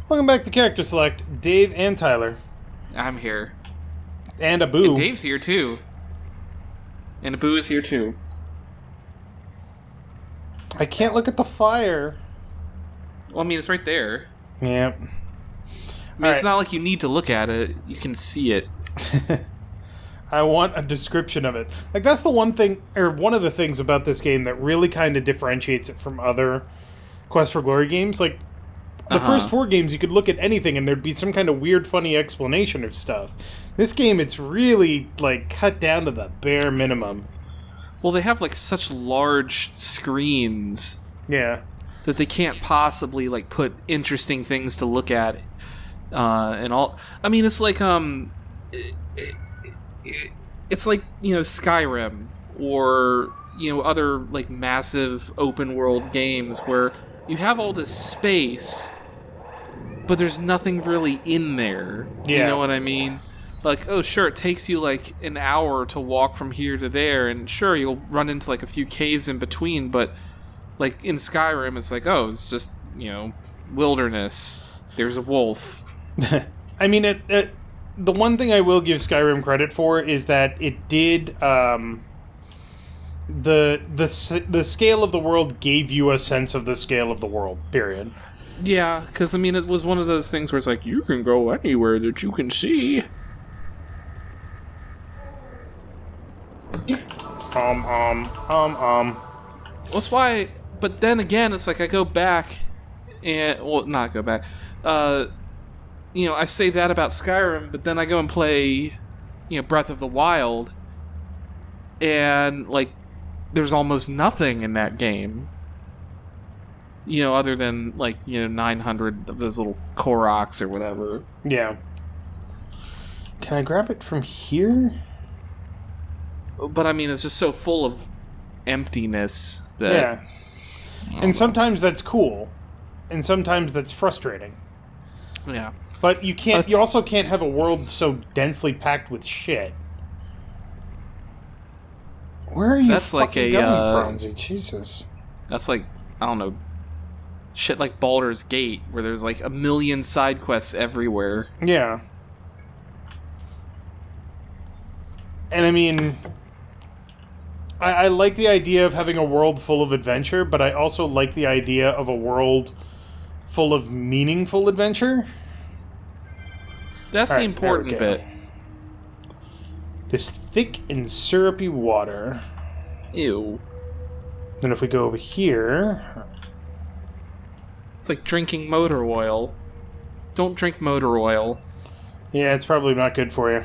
Welcome back to Character Select, Dave and Tyler. I'm here. And Abu. And Dave's here too. And Abu is here too. I can't look at the fire. Well, I mean, it's right there. Yeah. I mean, it's not like you need to look at it. You can see it. I want a description of it. Like, that's the one thing, or one of the things about this game that really kind of differentiates it from other Quest for Glory games. Like, the first 4 games, you could look at anything and there'd be some kind of weird, funny explanation of stuff. This game, it's really, like, cut down to the bare minimum. Well, they have, like, such large screens. Yeah. That they can't possibly, like, put interesting things to look at. And all. I mean, it's like, it's like, you know, Skyrim. Or, you know, other, like, massive open-world games where you have all this space, but there's nothing really in there. Yeah. You know what I mean? Like, oh, sure, it takes you, like, an hour to walk from here to there, and sure, you'll run into, like, a few caves in between, but, like, in Skyrim, it's like, oh, it's just, you know, wilderness. There's a wolf. I mean, the one thing I will give Skyrim credit for is that it did, the scale of the world gave you a sense of the scale of the world, period. Yeah, because, I mean, it was one of those things where it's like, you can go anywhere that you can see. That's why, but then again, it's like I go back and, well, not go back, you know, I say that about Skyrim, but then I go and play, you know, Breath of the Wild, and, like, there's almost nothing in that game. You know, other than, like, you know, 900 of those little Koroks or whatever. Yeah. Can I grab it from here? But, I mean, it's just so full of emptiness that... Yeah. And sometimes that's cool. And sometimes that's frustrating. Yeah. But you can't. You also can't have a world so densely packed with shit. Where are you that's fucking like going, Franzi? Jesus. That's like, I don't know, shit like Baldur's Gate, where there's like a million side quests everywhere. Yeah. And I mean, I like the idea of having a world full of adventure, but I also like the idea of a world full of meaningful adventure. That's the important bit. This thick and syrupy water. Ew. Then if we go over here... It's like drinking motor oil. Don't drink motor oil. Yeah, it's probably not good for you.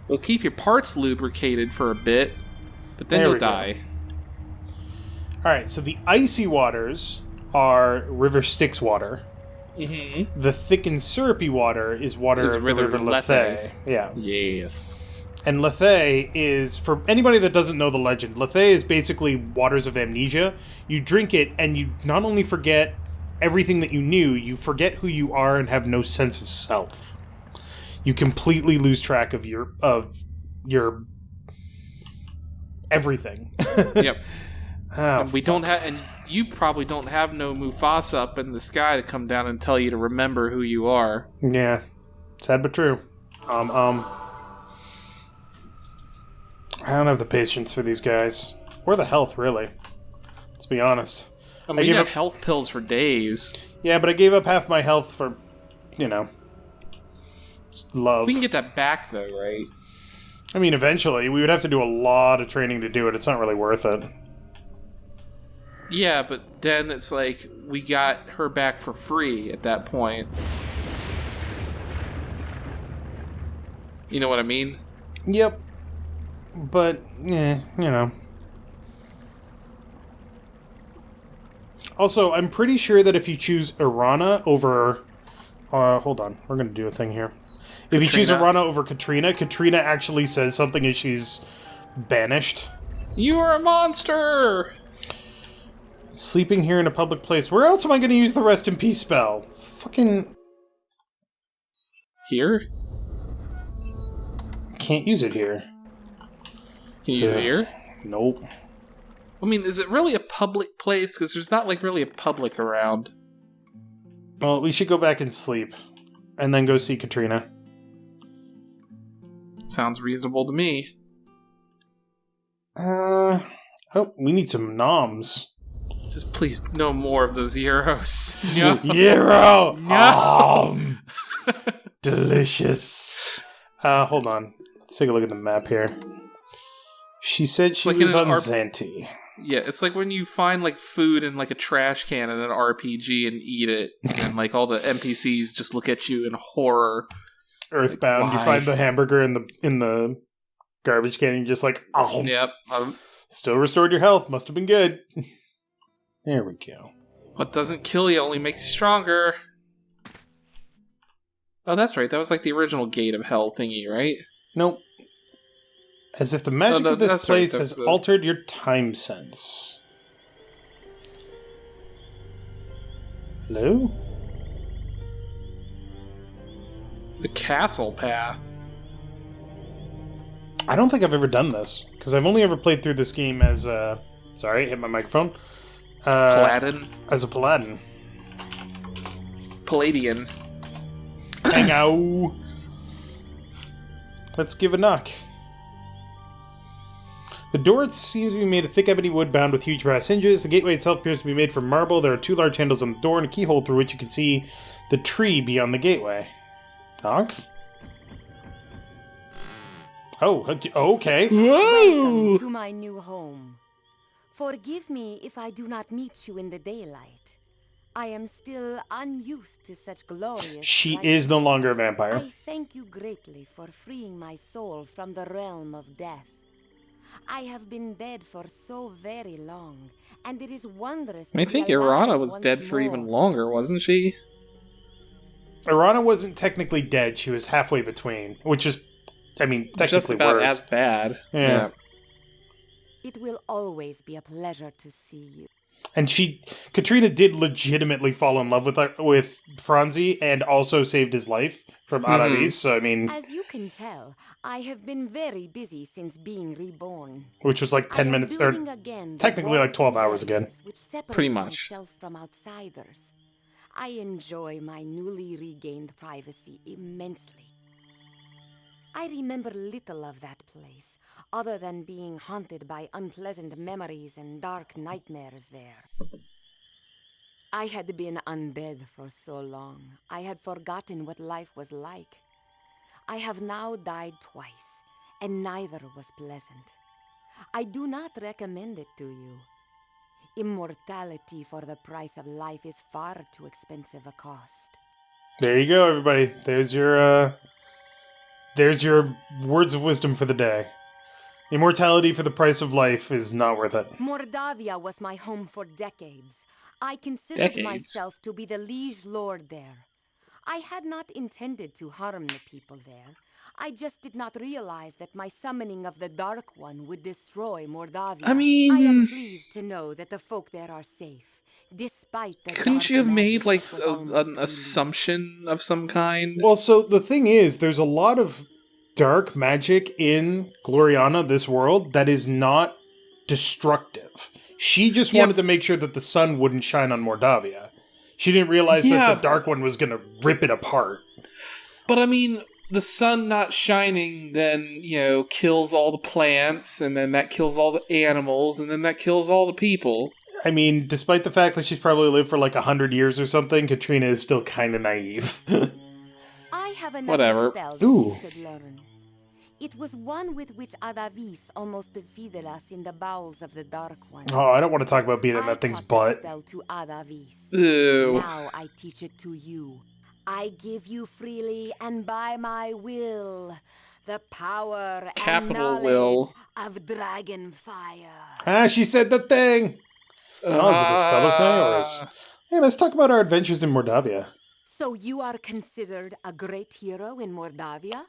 It'll keep your parts lubricated for a bit, but then you'll die. Alright, so the icy waters are River Styx water. Mm-hmm. The thick and syrupy water is water of the River Lethe. Yeah. Yes. And Lethe is, for anybody that doesn't know the legend, Lethe is basically waters of amnesia. You drink it, and you not only forget everything that you knew, you forget who you are and have no sense of self. You completely lose track of your everything. Yep. Oh, and we don't have, and you probably don't have no Mufasa up in the sky to come down and tell you to remember who you are. Yeah, sad but true. I don't have the patience for these guys, or the health, really. Let's be honest. I mean, you got health pills for days. Yeah, but I gave up half my health for, you know, just love. We can get that back, though, right? I mean, eventually. We would have to do a lot of training to do it. It's not really worth it. Yeah, but then it's like, we got her back for free at that point. You know what I mean? Yep. But, you know. Also, I'm pretty sure that if you choose Irana over... hold on. We're going to do a thing here. If you choose Irana over Katrina, Katrina actually says something as she's banished. You are a monster! Sleeping here in a public place. Where else am I going to use the rest in peace spell? Fucking... Here? Can't use it here. Can you use it here? Nope. I mean, is it really a public place? Because there's not, like, really a public around. Well, we should go back and sleep. And then go see Katrina. Sounds reasonable to me. Oh, we need some noms. Just please, no more of those gyros. Yeah. Gyro! Yeah. Delicious. Hold on. Let's take a look at the map here. She said she like was in on an Zanti. Yeah, it's like when you find like food in like a trash can in an RPG and eat it, and like all the NPCs just look at you in horror. Earthbound, Like, you find the hamburger in the garbage can, and you're just like, oh. Yep. Still restored your health. Must have been good. There we go. What doesn't kill you only makes you stronger. Oh, that's right. That was like the original Gate of Hell thingy, right? Nope. As if the magic of this place has the... altered your time sense. Hello? The castle path. I don't think I've ever done this, because I've only ever played through this game as a... Sorry, hit my microphone. Paladin. As a Paladin. Palladian. Hang out. Let's give a knock. The door seems to be made of thick ebony wood bound with huge brass hinges. The gateway itself appears to be made from marble. There are 2 large handles on the door and a keyhole through which you can see the tree beyond the gateway. Knock? Oh, okay. Whoa! Welcome to my new home. Forgive me if I do not meet you in the daylight. I am still unused to such glorious She light. is no longer a vampire. I thank you greatly for freeing my soul from the realm of death. I have been dead for so very long, and it is wondrous. I think Irana was dead for more. even longer, wasn't she? Irana wasn't technically dead. She was halfway between, which is, I mean, technically Just about worse. as bad. Yeah. It will always be a pleasure to see you. And Katrina did legitimately fall in love with Franzi and also saved his life from Aravis, so I mean... As you can tell, I have been very busy since being reborn. Which was like 10 minutes, or technically like 12 hours again. Pretty much. Myself from outsiders. I enjoy my newly regained privacy immensely. I remember little of that place, other than being haunted by unpleasant memories and dark nightmares there. I had been undead for so long, I had forgotten what life was like. I have now died twice, and neither was pleasant. I do not recommend it to you. Immortality for the price of life is far too expensive a cost. There you go, everybody. There's your words of wisdom for the day. Immortality for the price of life is not worth it. Mordavia was my home for decades. I considered myself to be the liege lord there. I had not intended to harm the people there. I just did not realize that my summoning of the Dark One would destroy Mordavia. I mean... I am pleased to know that the folk there are safe, despite the Couldn't you have made, like, an almost assumption of some kind? Well, so the thing is, there's a lot of dark magic in Gloriana, this world, that is not destructive. She just wanted to make sure that the sun wouldn't shine on Mordavia. She didn't realize that the Dark One was going to rip it apart. But I mean, the sun not shining then, kills all the plants, and then that kills all the animals, and then that kills all the people. I mean, despite the fact that she's probably lived for like 100 years or something, Katrina is still kind of naive. I have another spell that you should learn. It was one with which Aravis almost defeated us in the bowels of the Dark One. Oh, I don't want to talk about being in that thing's butt. Spell to Aravis. Ew. Now I teach it to you. I give you freely and by my will the power and knowledge of dragon fire. Ah, she said the thing! Knowledge of the spell is now yours. Hey, let's talk about our adventures in Mordavia. So you are considered a great hero in Mordavia?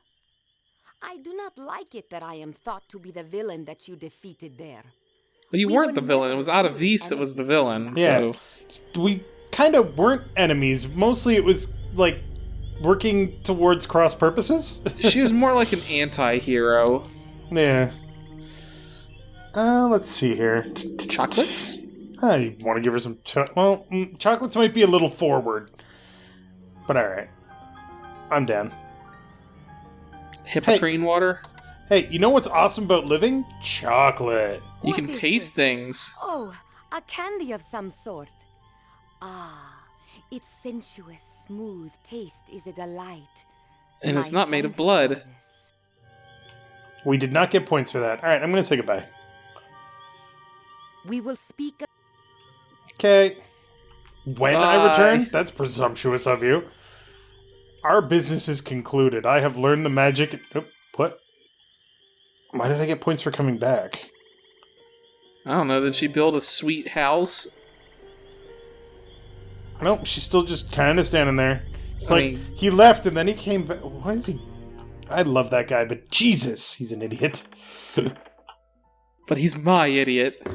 I do not like it that I am thought to be the villain that you defeated there. Well, you weren't the villain. It was Aravis that was the villain. Yeah. So. We kind of weren't enemies. Mostly it was, like, working towards cross purposes. She was more like an anti-hero. Yeah. Let's see here. Chocolates? I want to give her some... chocolates might be a little forward. But alright. I'm down. Hippocrene water? Hey, you know what's awesome about living? Chocolate. You What can is taste this? things. Oh, a candy of some sort. Ah, its sensuous, smooth taste is a delight. And it's My not made of thanks blood. for this. We did not get points for that. Alright, I'm gonna say goodbye. We will speak. Okay. When I Bye. return? That's presumptuous of you. Our business is concluded. I have learned the magic... Oh, what? Why did I get points for coming back? I don't know. Did she build a sweet house? Nope, she's still just kind of standing there. It's I like, mean- he left and then he came back. Why is he... I love that guy, but Jesus, he's an idiot. But he's my idiot.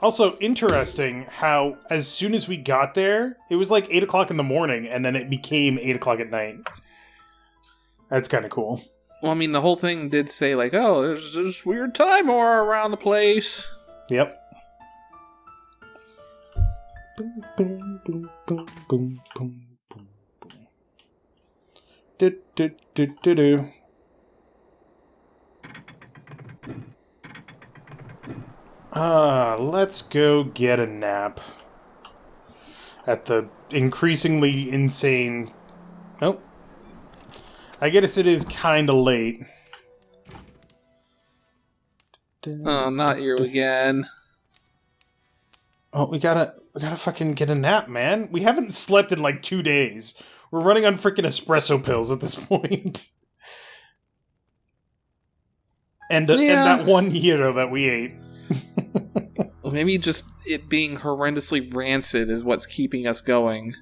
Also, interesting how as soon as we got there, it was like 8 o'clock in the morning, and then it became 8 o'clock at night. That's kind of cool. Well, I mean, the whole thing did say, like, oh, there's this weird time aura around the place. Yep. Boom, boom, boom, boom, boom, boom, boom, boom. Do, do, do, do, do. Let's go get a nap. At the increasingly insane... Oh. I guess it is kind of late. Oh, not you again. Oh, we gotta fucking get a nap, man. We haven't slept in like 2 days. We're running on freaking espresso pills at this point. And that one gyro that we ate. Well, maybe just it being horrendously rancid is what's keeping us going.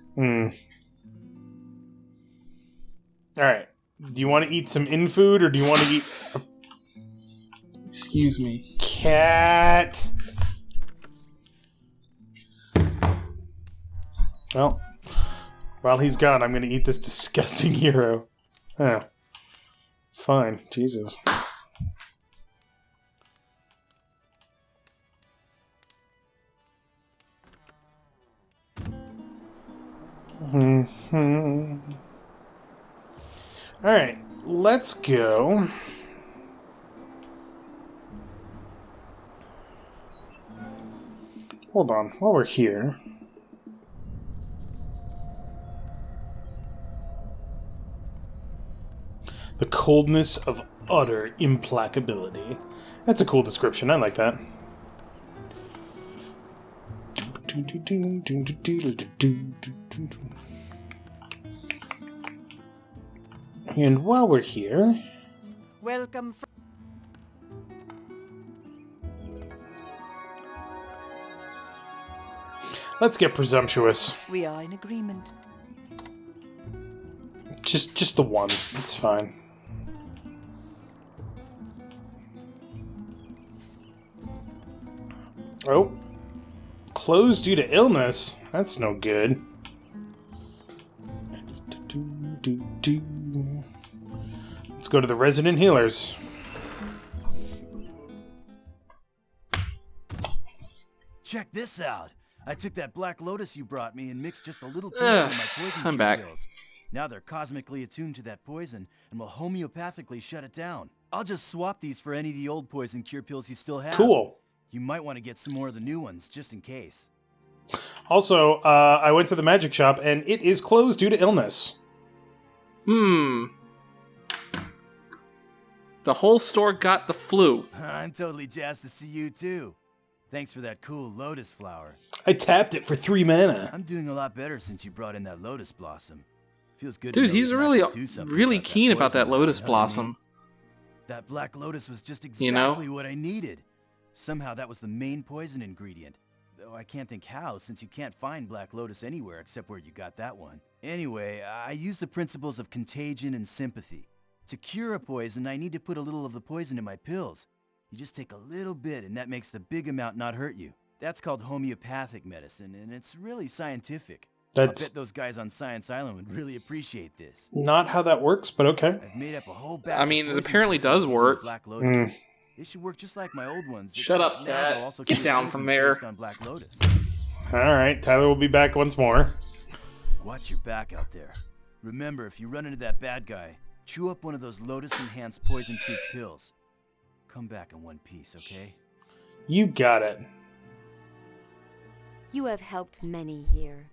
Alright. Do you want to eat some in-food, or do you want to eat... Excuse me. Cat! Well, while he's gone, I'm going to eat this disgusting hero. Oh. Fine. Jesus. Alright, let's go. Hold on, while we're here. The coldness of utter implacability. That's a cool description, I like that. And while we're here... Welcome. Let's get presumptuous. We are in agreement. Just the one. It's fine. Oh. Closed due to illness? That's no good. Let's go to the resident healers. Check this out. I took that Black Lotus you brought me and mixed just a little piece of my poison I'm back. pills. Now they're cosmically attuned to that poison and will homeopathically shut it down. I'll just swap these for any of the old poison cure pills you still have. Cool. You might want to get some more of the new ones, just in case. Also, I went to the magic shop and it is closed due to illness. The whole store got the flu. I'm totally jazzed to see you too. Thanks for that cool lotus flower. I tapped it for 3 mana. I'm doing a lot better since you brought in that lotus blossom. Feels good. Dude, to know he's we can really, actually do something really about that keen about that poison, lotus you know what I mean? blossom. That black lotus was just exactly You know? what I needed. Somehow that was the main poison ingredient. Though I can't think how, since you can't find black lotus anywhere except where you got that one. Anyway, I use the principles of contagion and sympathy. To cure a poison, I need to put a little of the poison in my pills. You just take a little bit and that makes the big amount not hurt you. That's called homeopathic medicine, and it's really scientific. I bet That's those guys on Science Island would really appreciate this. not how that works, but okay. I've made up a whole batch I of mean, it poison apparently pills does using work. Black Lotus. They should work just like my old ones. Shut except up, now Cat. they'll also Get cure down poisons from there. based on Black Lotus. Alright, Tyler will be back once more. Watch your back out there. Remember, if you run into that bad guy, chew up one of those Lotus-enhanced poison-proof pills. Come back in one piece, okay? You got it. You have helped many here.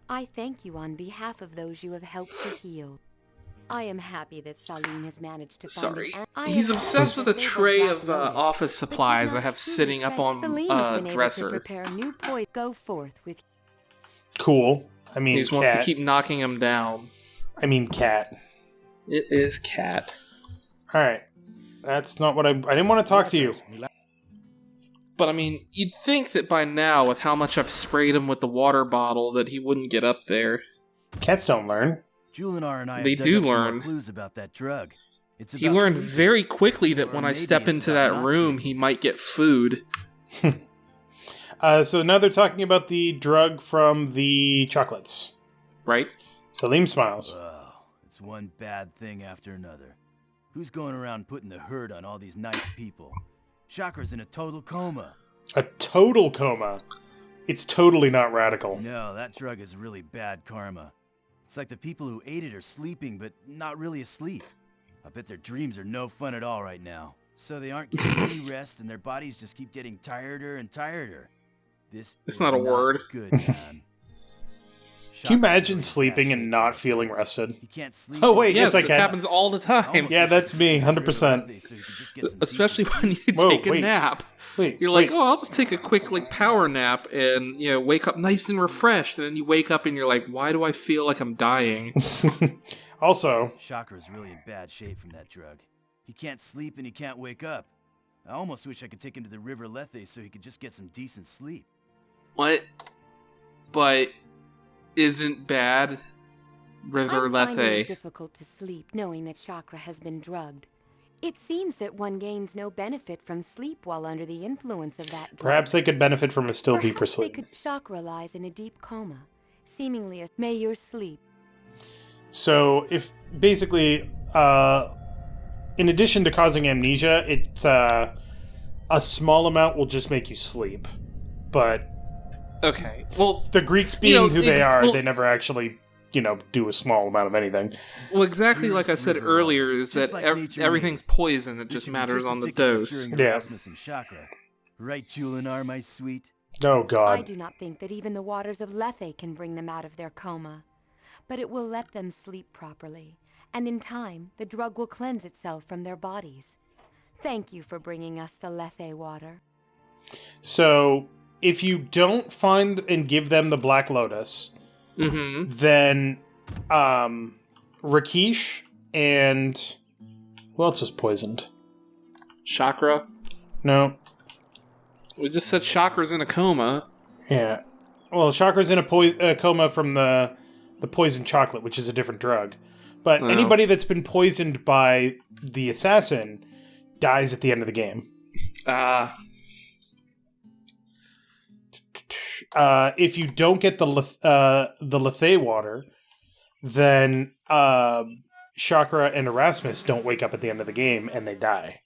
I thank you on behalf of those you have helped to heal. I am happy that Salim has managed to find Sorry. an- He's I am obsessed happy with a that they tray were of Black Lotus, office but supplies did I not have see sitting the up threat. on Salim a has been able to dresser. prepare new poison. Go forth with Cool. I mean, He just wants to keep knocking him down. I mean, cat. It is cat. All right. That's not what I didn't want to talk to you. But I mean, you'd think that by now, with how much I've sprayed him with the water bottle, that he wouldn't get up there. Cats don't learn. Julinar and I They have dug do up some more learn. clues about that drug. It's He about learned sleeping. very quickly that when Or I maybe step it's into about that not room, sleeping. he might get food. So now they're talking about the drug from the chocolates. Right? Salim smiles. Oh, it's one bad thing after another. Who's going around putting the hurt on all these nice people? Chakra's in a total coma. A total coma. It's totally not radical. No, that drug is really bad karma. It's like the people who ate it are sleeping, but not really asleep. I bet their dreams are no fun at all right now. So they aren't getting any rest, and their bodies just keep getting tireder and tireder. This It's is not a word. Good, man. Can you imagine sleeping and not feeling rested? He can't sleep. Oh, wait, Yes, yes, I it can. happens all the time. Yeah, that's me, 100%. Especially when you Whoa, take a wait. nap. Wait, You're like, wait. oh, I'll just take a quick power nap and wake up nice and refreshed. And then you wake up and you're like, why do I feel like I'm dying? Also, Chakra's really in bad shape from that drug. He can't sleep and he can't wake up. I almost wish I could take him to the River Lethe so he could just get some decent sleep. What? But isn't bad River I'm finding it Lethe? difficult to sleep knowing that Chakra has been drugged. It seems that one gains no benefit from sleep while under the influence of that drug. perhaps they could benefit from a still deeper Perhaps sleep. they could. Chakra lies in a deep coma, seemingly as may your sleep. So, if basically, in addition to causing amnesia, a small amount will just make you sleep. But Okay. Well, the Greeks being who they are, well- they never actually, do a small amount of anything. Well, exactly like I said River earlier, water, is just that like nature everything's made. poison. It This just should be matters a on the ticket for dose. curing Yeah. Erasmus and Chakra. Right, Julinar, my sweet? Oh, I God. do not think that even the waters of Lethe can bring them out of their coma. But it will let them sleep properly, and in time, the drug will cleanse itself from their bodies. Thank you for bringing us the Lethe water. So, if you don't find and give them the Black Lotus, Mm-hmm. then Rakesh and who else was poisoned? Chakra. No. We just said Chakra's in a coma. Yeah. Well, Chakra's in a coma from the poisoned chocolate, which is a different drug. But Oh. anybody that's been poisoned by the assassin dies at the end of the game. If you don't get the Lethe water, then Chakra and Erasmus don't wake up at the end of the game and they die.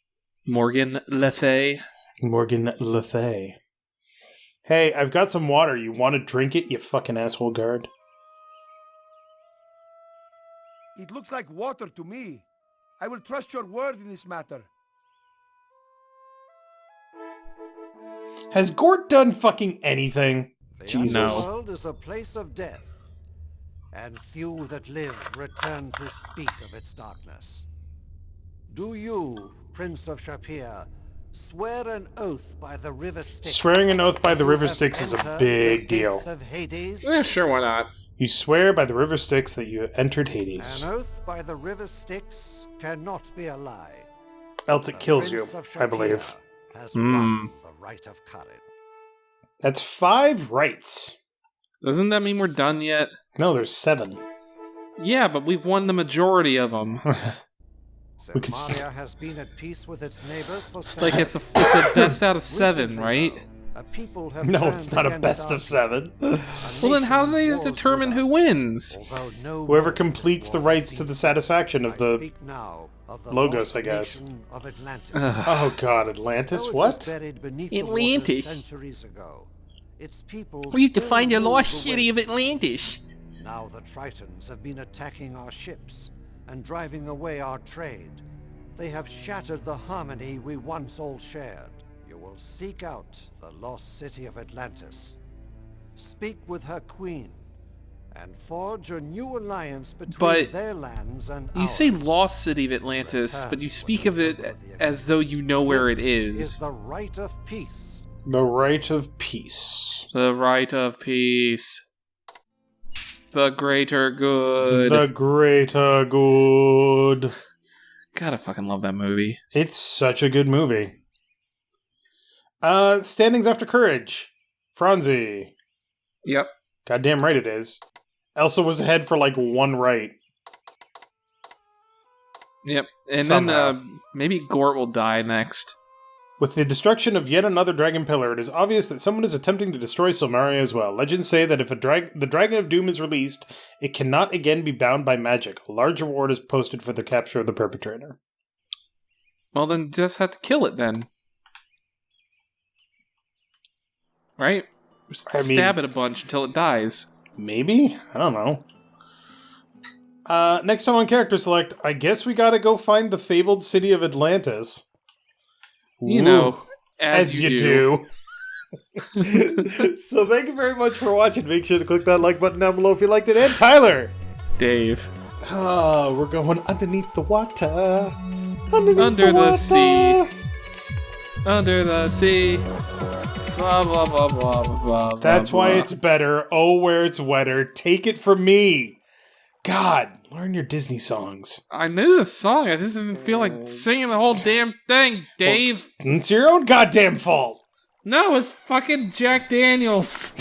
Morgan Lethe. Morgan Lethe. Hey, I've got some water. You want to drink it, you fucking asshole guard? It looks like water to me. I will trust your word in this matter. Has Gort done fucking anything? The Jesus. underworld is a place of death, and few that live return to speak of its darkness. Do you, Prince of Shapeir, swear an oath by the River Styx? Swearing an oath by the You River have Styx is a entered big the deal. gates of Hades? Yeah, sure, why not? You swear by the River Styx that you entered Hades. An oath by the River Styx cannot be a lie. Else it The kills you, Prince of I believe. Shapeir has won the right of courage. That's 5 rights. Doesn't that mean we're done yet? No, there's 7. Yeah, but we've won the majority of them. We could s- Selmaria has been at peace with its neighbors for Like, it's a best out of 7, right? No, it's not a best of 7. Well, then how do they determine who wins? Whoever completes the rights to the satisfaction of the Logos, I guess. Oh god, Atlantis? What? Atlantis? We have to find the lost city of Atlantis. Now the Tritons have been attacking our ships and driving away our trade. They have shattered the harmony we once all shared. You will seek out the lost city of Atlantis, speak with her queen, and forge a new alliance between But their lands and you ours. say Lost City of Atlantis, but you speak of it as though you know where it This is. the right of peace. The right of peace. The right of peace. The greater good. The greater good. God, I fucking love that movie. It's such a good movie. Standings after courage. Franzi. Yep. Goddamn right it is. Elsa was ahead for like one right. Yep. And Somehow. then maybe Gort will die next. With the destruction of yet another dragon pillar, it is obvious that someone is attempting to destroy Silmaria as well. Legends say that if the Dragon of Doom is released, it cannot again be bound by magic. A large reward is posted for the capture of the perpetrator. Well, then just have to kill it then. Right? Just stab it a bunch until it dies. Maybe? I don't know. Next time on Character Select, I guess we gotta go find the fabled city of Atlantis. You Ooh. know, as you do. So thank you very much for watching. Make sure to click that like button down below if you liked it. And Tyler! Dave. Oh, we're going underneath the water. Under the sea. Under the sea. Blah, blah, blah, blah, blah, blah. That's why blah. it's better. Oh, where it's wetter. Take it from me. God, learn your Disney songs. I knew the song. I just didn't feel like singing the whole damn thing, Dave. It's your own goddamn fault. No, it's fucking Jack Daniels.